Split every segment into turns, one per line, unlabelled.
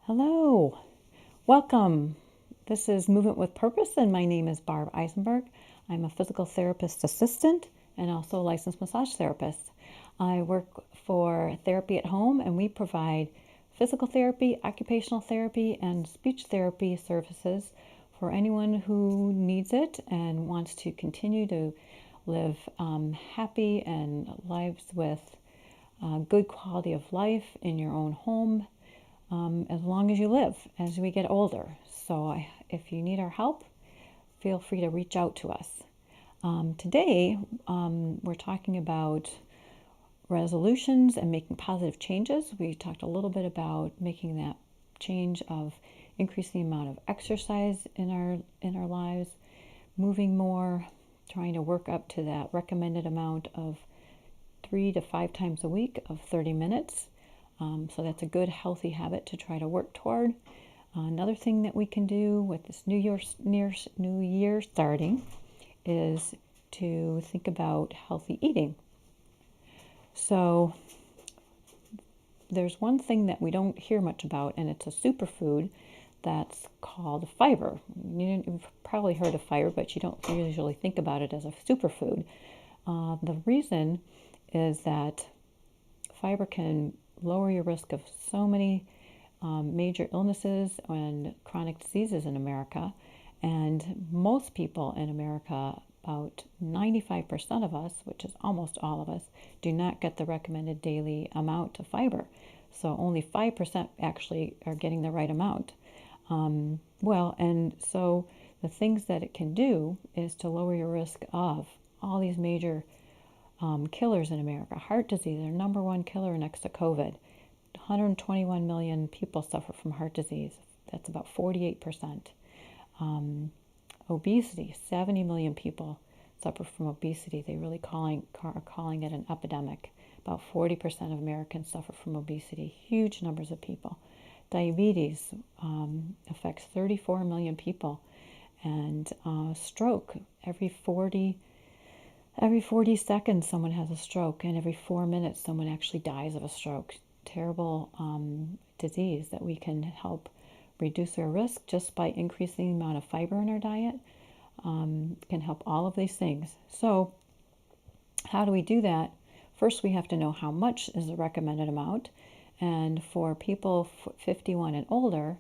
Hello, welcome. This is Movement with Purpose, and my name is Barb Eisenberg. I'm a physical therapist assistant and also a licensed massage therapist. I work for Therapy at Home, and we provide physical therapy, occupational therapy, and speech therapy services for anyone who needs it and wants to continue to live happy and lives with good quality of life in your own home as long as you live as we get older. So if you need our help, feel free to reach out to us. Today, we're talking about resolutions and making positive changes. We talked a little bit about making that change of increasing the amount of exercise in our lives, moving more, trying to work up to that recommended amount of 3 to 5 times a week of 30 minutes. So that's a good, healthy habit to try to work toward. Another thing that we can do with this New Year starting is to think about healthy eating. So there's one thing that we don't hear much about, and it's a superfood that's called fiber. You've probably heard of fiber, but you don't usually think about it as a superfood. The reason is that fiber can lower your risk of so many major illnesses and chronic diseases in America. And most people in America, about 95% of us, which is almost all of us, do not get the recommended daily amount of fiber. So only 5% actually are getting the right amount. And so the things that it can do is to lower your risk of all these major killers in America. Heart disease, our number one killer next to COVID. 121 million people suffer from heart disease. That's about 48%. Obesity, 70 million people suffer from obesity. They really are calling it an epidemic. About 40% of Americans suffer from obesity. Huge numbers of people. Diabetes affects 34 million people. And stroke, every 40 seconds someone has a stroke, and every 4 minutes someone actually dies of a stroke. Terrible disease that we can help reduce our risk just by increasing the amount of fiber in our diet. Can help all of these things. So how do we do that? First, we have to know how much is the recommended amount. And for people 51 and older,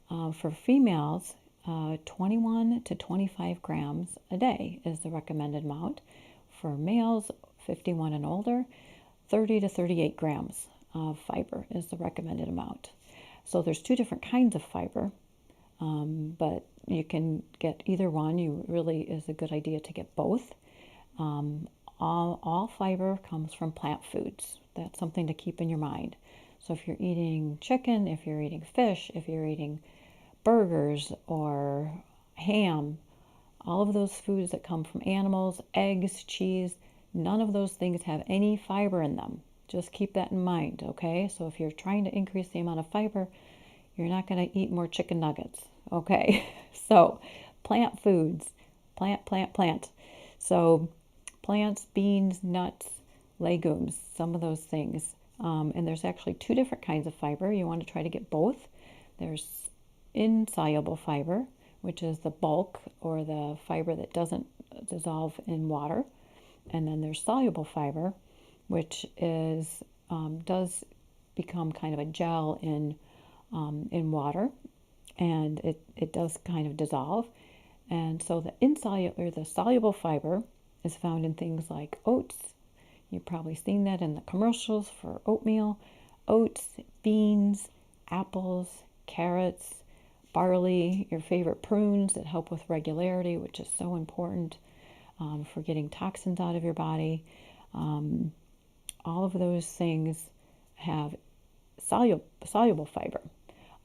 for females, 21 to 25 grams a day is the recommended amount. For males 51 and older, 30 to 38 grams of fiber is the recommended amount. So there's two different kinds of fiber, but you can get either one. You really is a good idea to get both. All fiber comes from plant foods. That's something to keep in your mind. So if you're eating chicken, if you're eating fish, if you're eating burgers or ham, all of those foods that come from animals, eggs, cheese, none of those things have any fiber in them. Just keep that in mind, okay? So if you're trying to increase the amount of fiber, you're not going to eat more chicken nuggets, okay? So plant foods, plant. So plants, beans, nuts, legumes, some of those things. And there's actually two different kinds of fiber. You want to try to get both. There's insoluble fiber, which is the bulk or the fiber that doesn't dissolve in water. And then there's soluble fiber, which is does become kind of a gel in water, and it does kind of dissolve. And so the soluble fiber is found in things like oats. You've probably seen that in the commercials for oatmeal. Oats, beans, apples, carrots, barley, your favorite prunes that help with regularity, which is so important for getting toxins out of your body. All of those things have soluble fiber.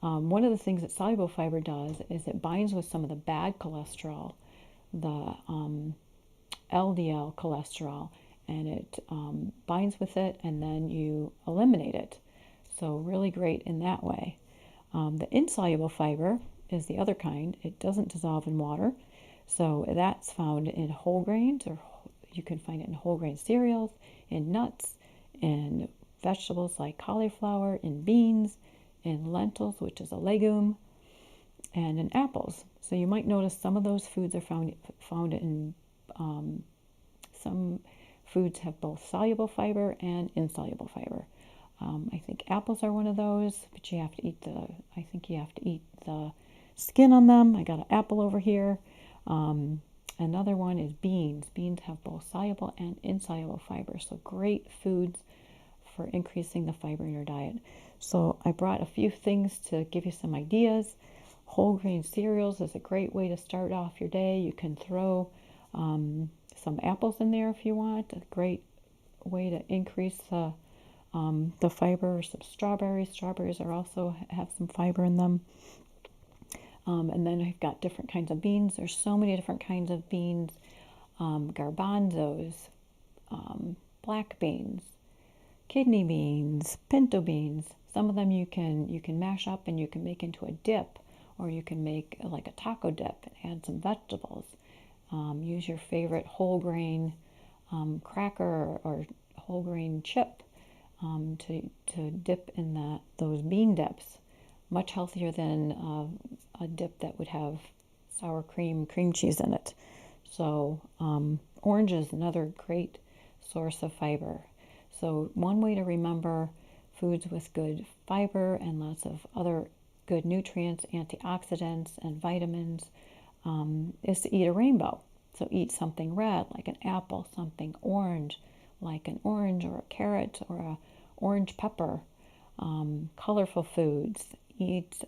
One of the things that soluble fiber does is it binds with some of the bad cholesterol, the LDL cholesterol, and it binds with it, and then you eliminate it. So really great in that way. The insoluble fiber is the other kind. It doesn't dissolve in water. So that's found in whole grains, or you can find it in whole grain cereals, in nuts, in vegetables like cauliflower, in beans, in lentils, which is a legume, and in apples. So you might notice some of those foods are found in some foods have both soluble fiber and insoluble fiber. I think apples are one of those, but you have to eat I think you have to eat the skin on them. I got an apple over here. Another one is beans. Beans have both soluble and insoluble fiber, so great foods for increasing the fiber in your diet. So I brought a few things to give you some ideas. Whole grain cereals is a great way to start off your day. You can throw some apples in there if you want. A great way to increase the fiber. Some strawberries. Strawberries are also have some fiber in them. And then I've got different kinds of beans. There's so many different kinds of beans. Garbanzos, black beans, kidney beans, pinto beans. Some of them you can mash up and you can make into a dip, or you can make like a taco dip and add some vegetables. Use your favorite whole grain cracker or whole grain chip to dip in those bean dips. Much healthier than a dip that would have sour cream cheese in it. So orange is another great source of fiber. So one way to remember foods with good fiber and lots of other good nutrients, antioxidants, and vitamins is to eat a rainbow. So eat something red like an apple, something orange like an orange or a carrot or a orange pepper, colorful foods. Eat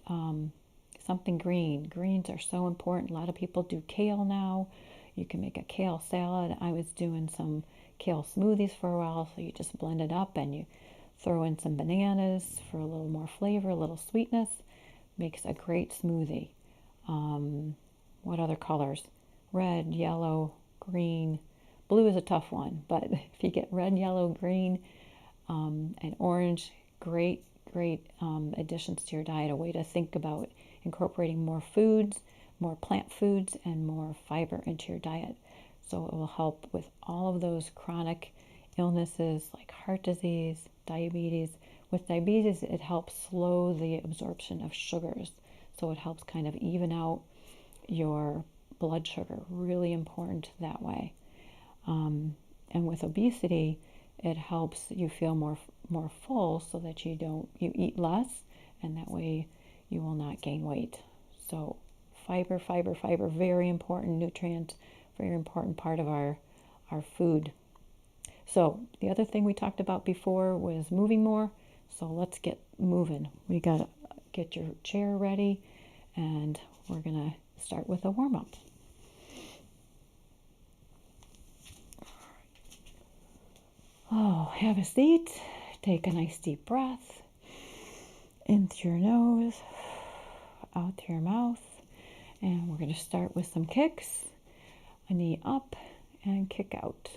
something green. Greens are so important. A lot of people do kale now. You can make a kale salad. I was doing some kale smoothies for a while, so you just blend it up and you throw in some bananas for a little more flavor, a little sweetness. Makes a great smoothie. What other colors? Red, yellow, green. Blue is a tough one, but if you get red, yellow, green, and orange, great additions to your diet. A way to think about incorporating more foods, more plant foods, and more fiber into your diet. So it will help with all of those chronic illnesses like heart disease, diabetes. With diabetes, it helps slow the absorption of sugars. So it helps kind of even out your blood sugar. Really important that way. And with obesity, it helps you feel more full, so that you eat less, and that way you will not gain weight. So fiber, very important nutrient, very important part of our food. So the other thing we talked about before was moving more. So let's get moving. We got to get your chair ready, and we're going to start with a warm-up. Oh, have a seat. Take a nice deep breath in through your nose, out through your mouth. And we're going to start with some kicks. A knee up and kick out.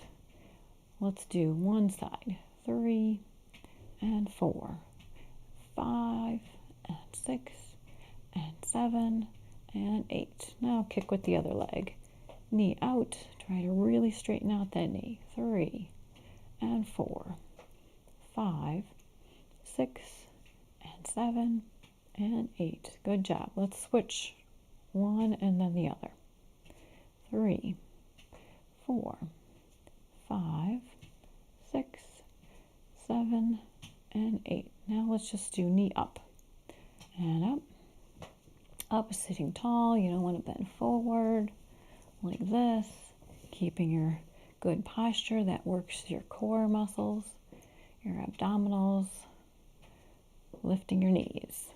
Let's do one side. 3 and 4, 5 and 6 and 7 and 8. Now kick with the other leg. Knee out. Try to really straighten out that knee. 3 and 4, 5, 6 and 7 and 8. Good job. Let's switch one and then the other. 3, 4, 5, 6, 7 and 8. Now let's just do knee up and up. Up, sitting tall. You don't want to bend forward like this. Keeping your good posture that works your core muscles, your abdominals, lifting your knees.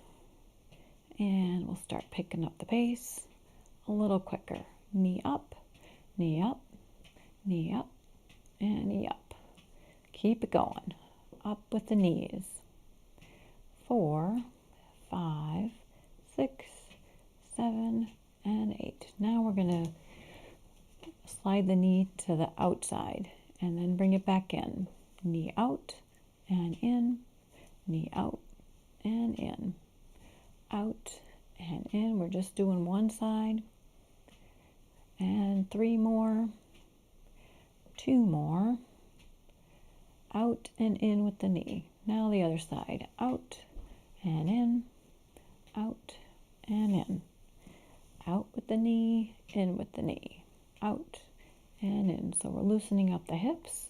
And we'll start picking up the pace a little quicker. Knee up, knee up, knee up, and knee up. Keep it going. Up with the knees. 4, 5, 6, 7, and 8. Now we're going to slide the knee to the outside and then bring it back in. Knee out and in, knee out and in, out and in. We're just doing one side. And 3 more, 2 more, out and in with the knee. Now the other side, out and in, out and in. Out with the knee, in with the knee. Out and in. So we're loosening up the hips,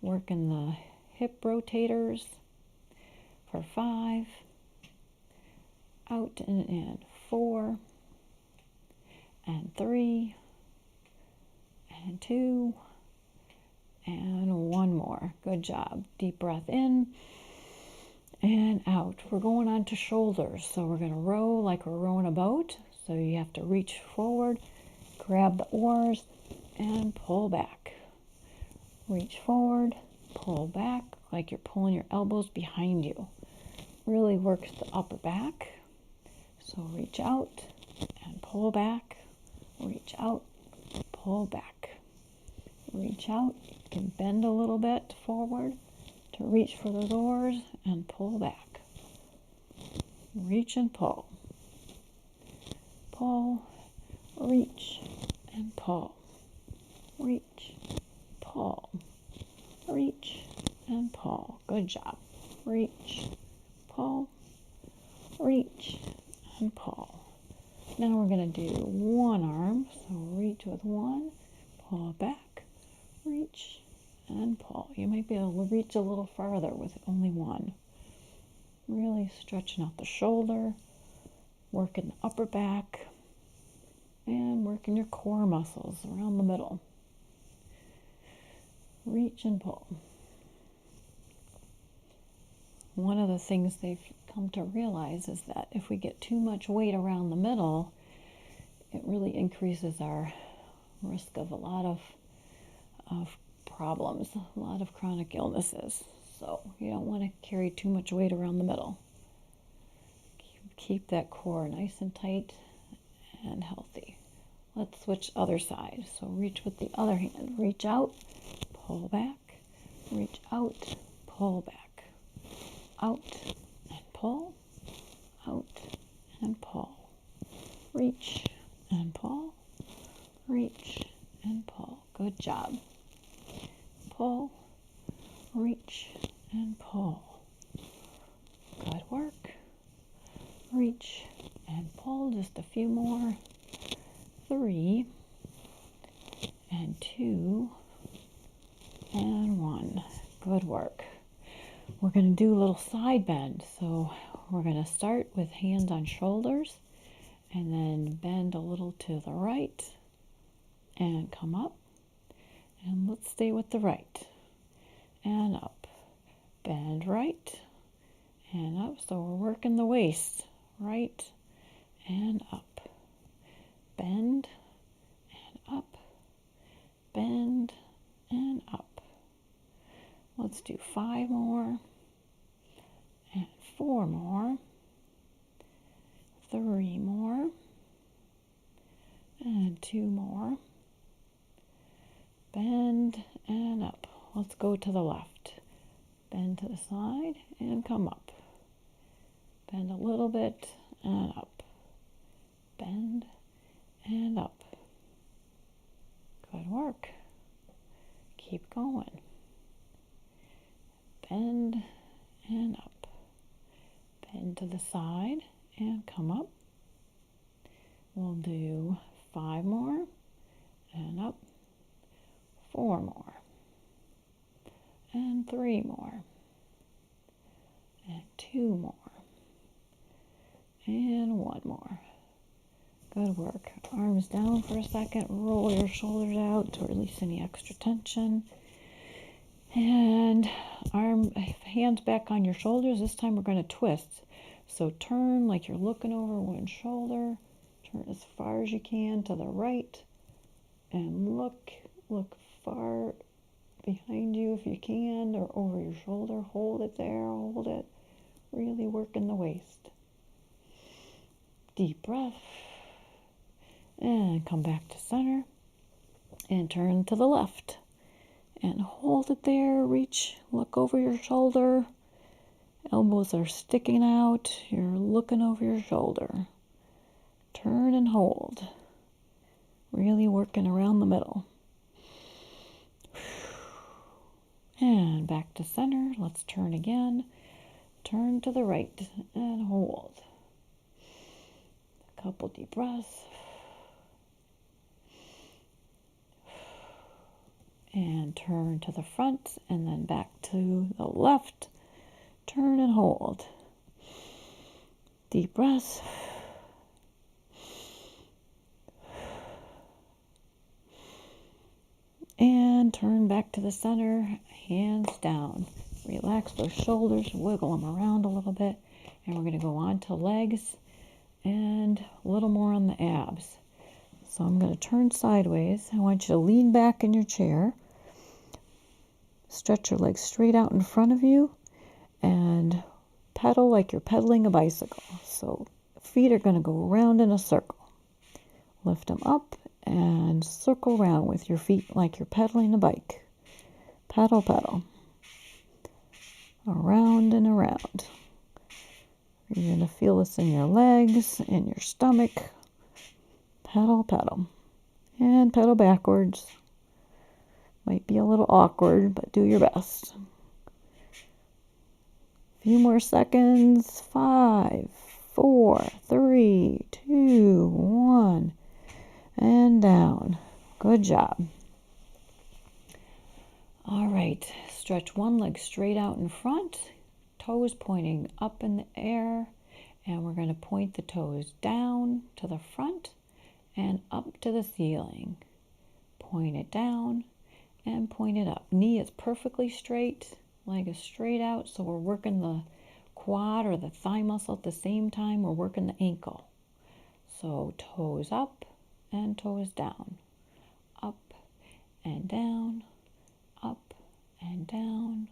working the hip rotators for 5. Out and in. 4 and 3 and 2 and 1 more. Good job. Deep breath in and out. We're going on to shoulders. So we're going to row like we're rowing a boat. So you have to reach forward, grab the oars, and pull back. Reach forward, pull back like you're pulling your elbows behind you. Really works the upper back. So reach out and pull back. Reach out, pull back. Reach out. You can bend a little bit forward to reach for those oars and pull back. Reach and pull. Pull, reach, and pull. Reach, pull, reach, and pull. Good job. Reach, pull, reach, and pull. Now we're going to do one arm. So reach with one, pull back, reach, and pull. You might be able to reach a little farther with only one. Really stretching out the shoulder, working the upper back, and working your core muscles around the middle. Reach and pull. One of the things they've come to realize is that if we get too much weight around the middle, it really increases our risk of a lot of problems, a lot of chronic illnesses. So you don't want to carry too much weight around the middle. Keep that core nice and tight and healthy. Let's switch other side. So reach with the other hand. Reach out, pull back, reach out, pull back, out and pull, out and pull. Reach and pull, reach and pull. Good job. Pull, reach and pull. Good work. Reach and pull. Just a few more. 3 and 2 and 1. Good work. We're going to do a little side bend. So we're going to start with hands on shoulders and then bend a little to the right and come up. And let's stay with the right and up. Bend right and up. So we're working the waist. Right and up. Bend and up. Bend and up. Let's do 5 more and 4 more. 3 more and 2 more. Bend and up. Let's go to the left. Bend to the side and come up. Bend a little bit and up. Bend and up. Good work. Keep going. Bend and up. Bend to the side and come up. We'll do 5 more and up. 4 more and 3 more and 2 more and 1 more. Good work. Arms down for a second. Roll your shoulders out to release any extra tension. And hands back on your shoulders. This time we're going to twist. So turn like you're looking over one shoulder. Turn as far as you can to the right. And look far behind you if you can, or over your shoulder. Hold it there. Hold it. Really working the waist. Deep breath. And come back to center. And turn to the left. And hold it there. Reach. Look over your shoulder. Elbows are sticking out. You're looking over your shoulder. Turn and hold. Really working around the middle. And back to center. Let's turn again. Turn to the right and hold. Couple deep breaths. And turn to the front and then back to the left. Turn and hold. Deep breaths. And turn back to the center, hands down. Relax those shoulders, wiggle them around a little bit. And we're going to go on to legs and a little more on the abs. So I'm going to turn sideways. I want you to lean back in your chair. Stretch your legs straight out in front of you and pedal like you're pedaling a bicycle. So feet are going to go around in a circle. Lift them up and circle around with your feet like you're pedaling a bike. Pedal, pedal. Around and around. You're going to feel this in your legs, in your stomach. Pedal, pedal. And pedal backwards. Might be a little awkward, but do your best. Few more seconds. 5, 4, 3, 2, 1. And down. Good job. All right. Stretch one leg straight out in front. Toes pointing up in the air. And we're going to point the toes down to the front and up to the ceiling. Point it down and point it up. Knee is perfectly straight. Leg is straight out, so we're working the quad or the thigh muscle at the same time. We're working the ankle. So toes up and toes down. Up and down. Up and down.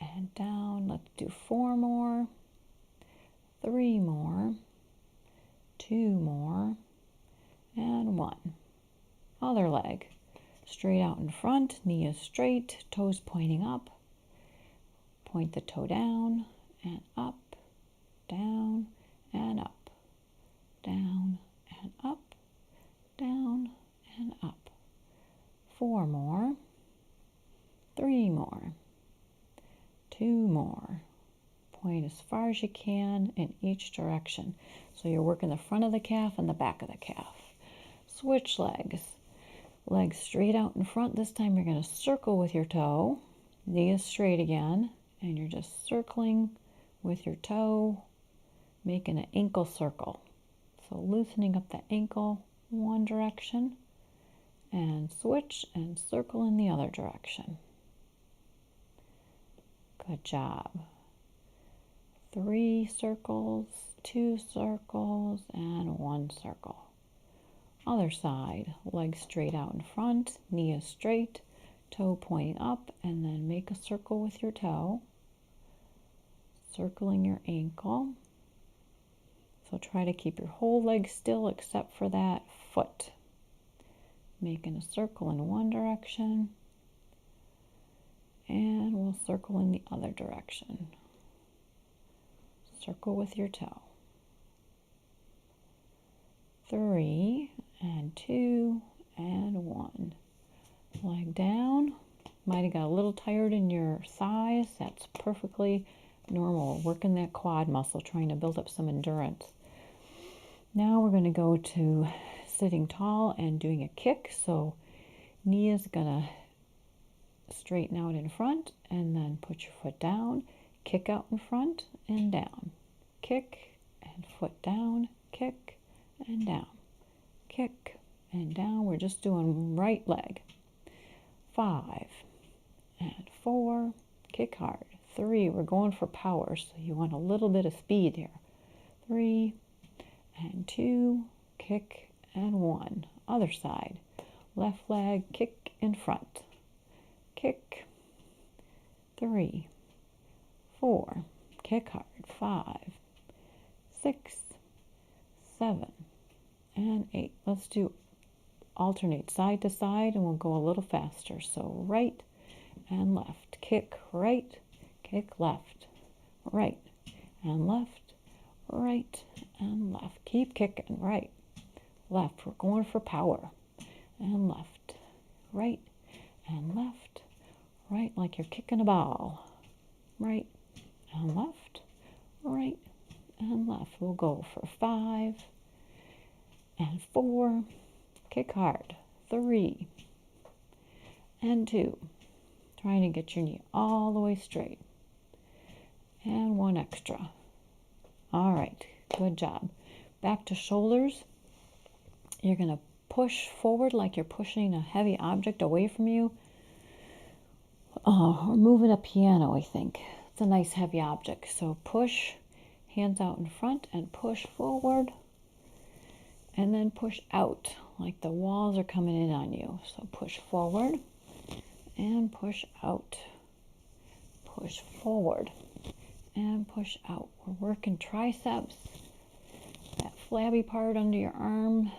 And down. Let's do 4 more. 3 more. 2 more. And 1. Other leg. Straight out in front, knee is straight, toes pointing up. Point the toe down and up, down and up, down and up, down and up. 4 more, 3 more, 2 more. Point as far as you can in each direction. So you're working the front of the calf and the back of the calf. Switch legs. Legs straight out in front. This time you're going to circle with your toe. Knee is straight again. And you're just circling with your toe, making an ankle circle. So loosening up the ankle one direction. And switch and circle in the other direction. Good job. 3 circles, 2 circles, and 1 circle. Other side, legs straight out in front, knee is straight, toe pointing up, and then make a circle with your toe, circling your ankle. So try to keep your whole leg still except for that foot. Making a circle in one direction, and we'll circle in the other direction. Circle with your toe. 3 and 2 and 1. Leg down. Might have got a little tired in your thighs. That's perfectly normal. Working that quad muscle, trying to build up some endurance. Now we're going to go to sitting tall and doing a kick. So knee is going to straighten out in front and then put your foot down. Kick out in front and down. Kick and foot down. Kick and down. Kick and down. We're just doing right leg. 5 and 4. Kick hard. 3. We're going for power, so you want a little bit of speed here. 3 and 2. Kick and 1. Other side. Left leg. Kick in front. Kick. 3, 4. Kick hard. 5, 6, 7, and 8. Let's do alternate side to side and we'll go a little faster. So right and left. Kick right, kick left. Right and left, right and left. Keep kicking. Right, left. We're going for power. And left, right and left. Right like you're kicking a ball. Right and left, right and left. We'll go for 5 and 4. Kick hard. 3 and 2. Trying to get your knee all the way straight. And 1 extra. All right, good job. Back to shoulders. You're going to push forward like you're pushing a heavy object away from you. Or moving a piano, I think. It's a nice heavy object. So push, hands out in front, and push forward. And then push out, like the walls are coming in on you. So push forward and push out. Push forward and push out. We're working triceps, that flabby part under your arm.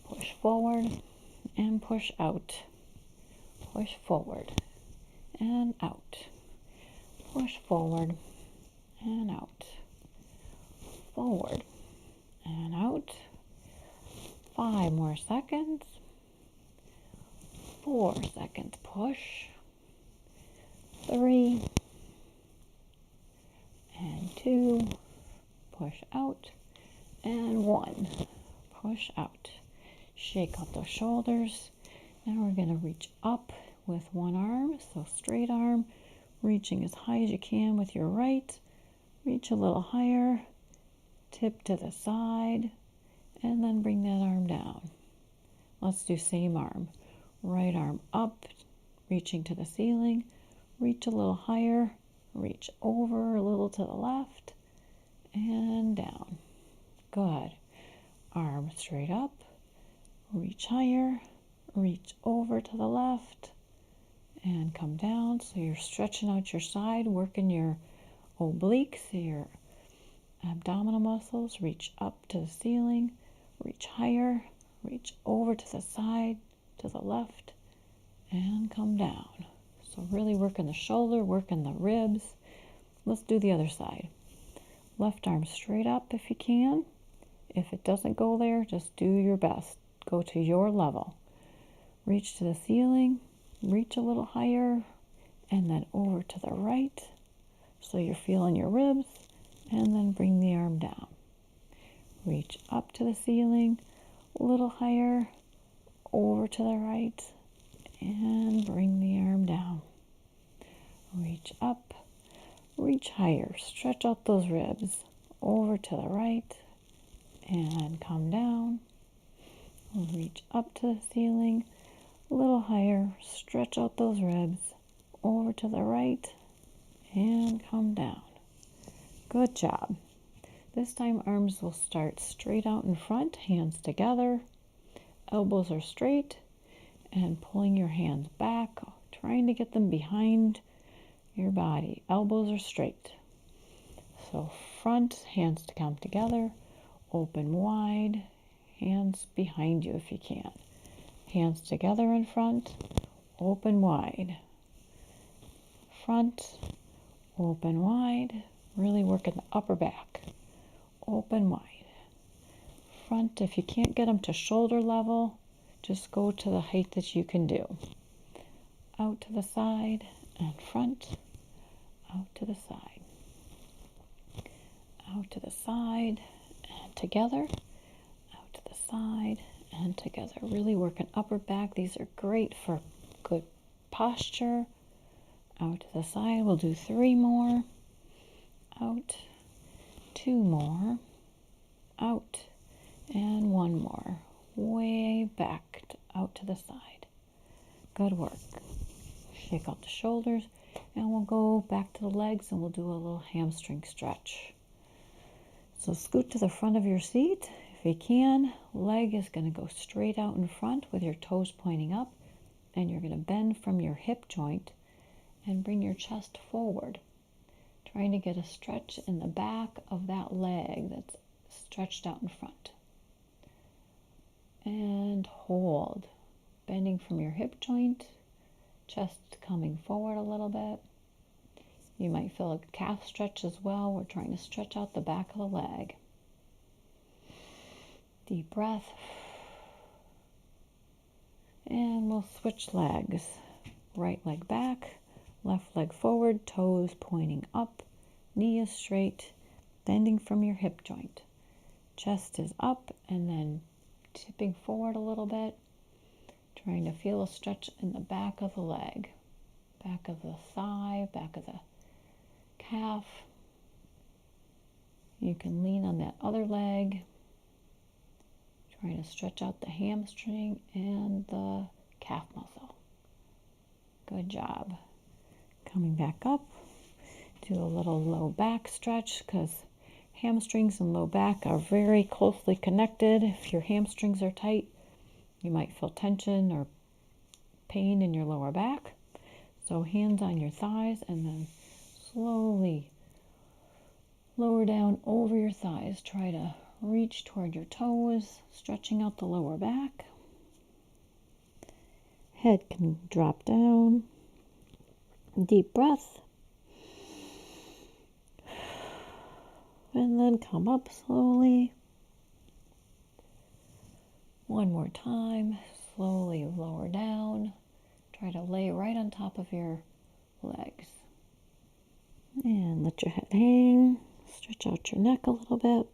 Push forward and push out. Push forward and out. Push forward and out. Forward and out. 5 more seconds. 4 seconds. Push. 3 and 2. Push out. And 1. Push out. Shake out the shoulders. Now we're going to reach up with one arm. So straight arm. Reaching as high as you can with your right. Reach a little higher. Tip to the side. And then bring that arm down. Let's do same arm. Right arm up, reaching to the ceiling. Reach a little higher. Reach over a little to the left. And down. Good. Arm straight up. Reach higher. Reach over to the left. And come down. So you're stretching out your side, working your obliques, your abdominal muscles. Reach up to the ceiling. Reach higher, reach over to the side, to the left, and come down. So really working the shoulder, working the ribs. Let's do the other side. Left arm straight up if you can. If it doesn't go there, just do your best. Go to your level. Reach to the ceiling, reach a little higher, and then over to the right. So you're feeling your ribs, and then bring the arm down. Reach up to the ceiling, a little higher, over to the right, and bring the arm down. Reach up, reach higher, stretch out those ribs, over to the right, and come down. Reach up to the ceiling, a little higher, stretch out those ribs, over to the right, and come down. Good job. This time arms will start straight out in front, hands together, elbows are straight, and pulling your hands back, trying to get them behind your body. Elbows are straight. So front, hands to come together, open wide, hands behind you if you can. Hands together in front, open wide. Front, open wide, really working the upper back. Open wide. Front, if you can't get them to shoulder level, just go to the height that you can do. Out to the side and front, out to the side. Out to the side and together, out to the side and together. Really working upper back. These are great for good posture. Out to the side, we'll do 3 more. Out. 2 more, out, and 1 more, way back, out to the side. Good work. Shake out the shoulders, and we'll go back to the legs, and we'll do a little hamstring stretch. So scoot to the front of your seat, if you can. Leg is going to go straight out in front with your toes pointing up, and you're going to bend from your hip joint and bring your chest forward. Trying to get a stretch in the back of that leg that's stretched out in front. And hold. Bending from your hip joint, chest coming forward a little bit. You might feel a calf stretch as well. We're trying to stretch out the back of the leg. Deep breath. And we'll switch legs. Right leg back. Left leg forward, toes pointing up, knee is straight, extending from your hip joint. Chest is up and then tipping forward a little bit, trying to feel a stretch in the back of the leg, back of the thigh, back of the calf. You can lean on that other leg, trying to stretch out the hamstring and the calf muscle. Good job. Coming back up, do a little low back stretch because hamstrings and low back are very closely connected. If your hamstrings are tight, you might feel tension or pain in your lower back. So hands on your thighs and then slowly lower down over your thighs. Try to reach toward your toes, stretching out the lower back. Head can drop down. Deep breath. And then come up slowly. One more time. Slowly lower down. Try to lay right on top of your legs. And let your head hang. Stretch out your neck a little bit.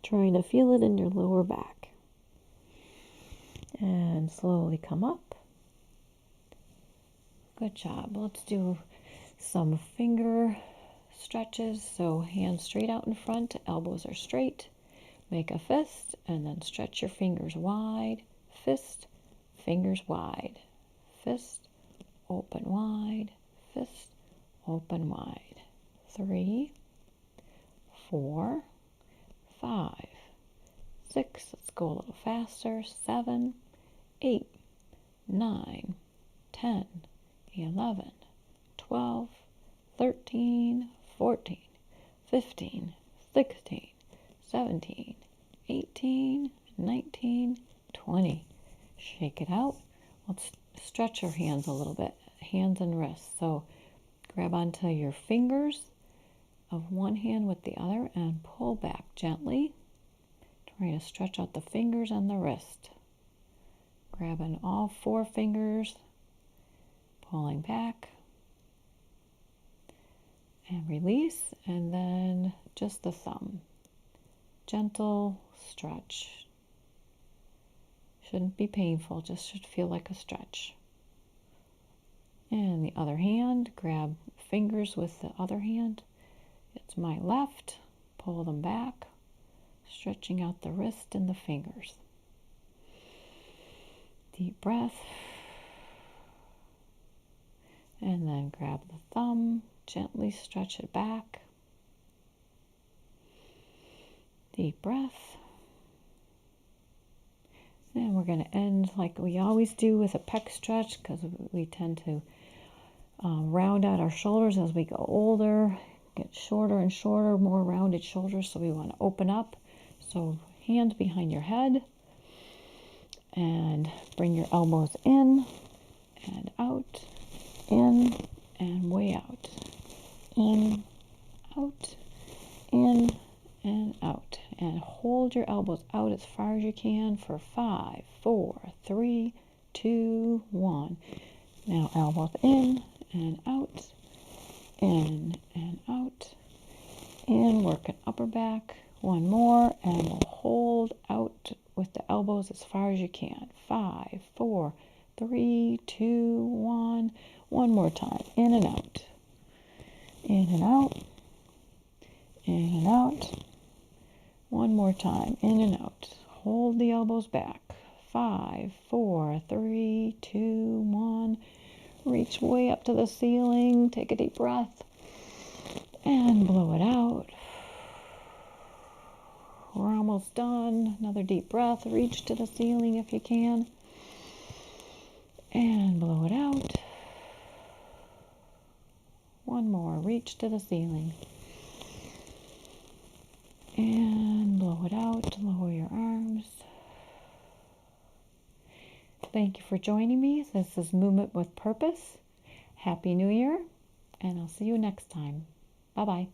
Trying to feel it in your lower back. And slowly come up. Good job. Let's do some finger stretches. So hands straight out in front, elbows are straight. Make a fist and then stretch your fingers wide. Fist, fingers wide. Fist, open wide. Fist, open wide. 3, 4, 5, 6. Let's go a little faster. 7, 8, 9, 10, 11, 12, 13, 14, 15, 16, 17, 18, 19, 20. Shake it out. Let's stretch our hands a little bit, hands and wrists. So grab onto your fingers of one hand with the other and pull back gently. Trying to stretch out the fingers and the wrist. Grabbing all 4 fingers, pulling back and release, and then just the thumb. Gentle stretch. Shouldn't be painful, just should feel like a stretch. And the other hand, grab fingers with the other hand. It's my left, pull them back, stretching out the wrist and the fingers. Deep breath. And then grab the thumb, gently stretch it back. Deep breath. And we're going to end like we always do with a pec stretch because we tend to round out our shoulders as we go older, get shorter and shorter, more rounded shoulders, so we want to open up. So hands behind your head and bring your elbows in and out, in and way out, in, out, in and out. And hold your elbows out as far as you can for 5, 4, 3, 2, 1. Now elbows in and out, in and out, and work an upper back. One more, and we'll hold out with the elbows as far as you can. 5, 4, 3, 2, 1. One more time. In and out. In and out. In and out. One more time. In and out. Hold the elbows back. 5, 4, 3, 2, 1. Reach way up to the ceiling. Take a deep breath. And blow it out. We're almost done. Another deep breath. Reach to the ceiling if you can. And blow it out. One more. Reach to the ceiling. And blow it out. Lower your arms. Thank you for joining me. This is Movement with Purpose. Happy New Year, and I'll see you next time. Bye-bye.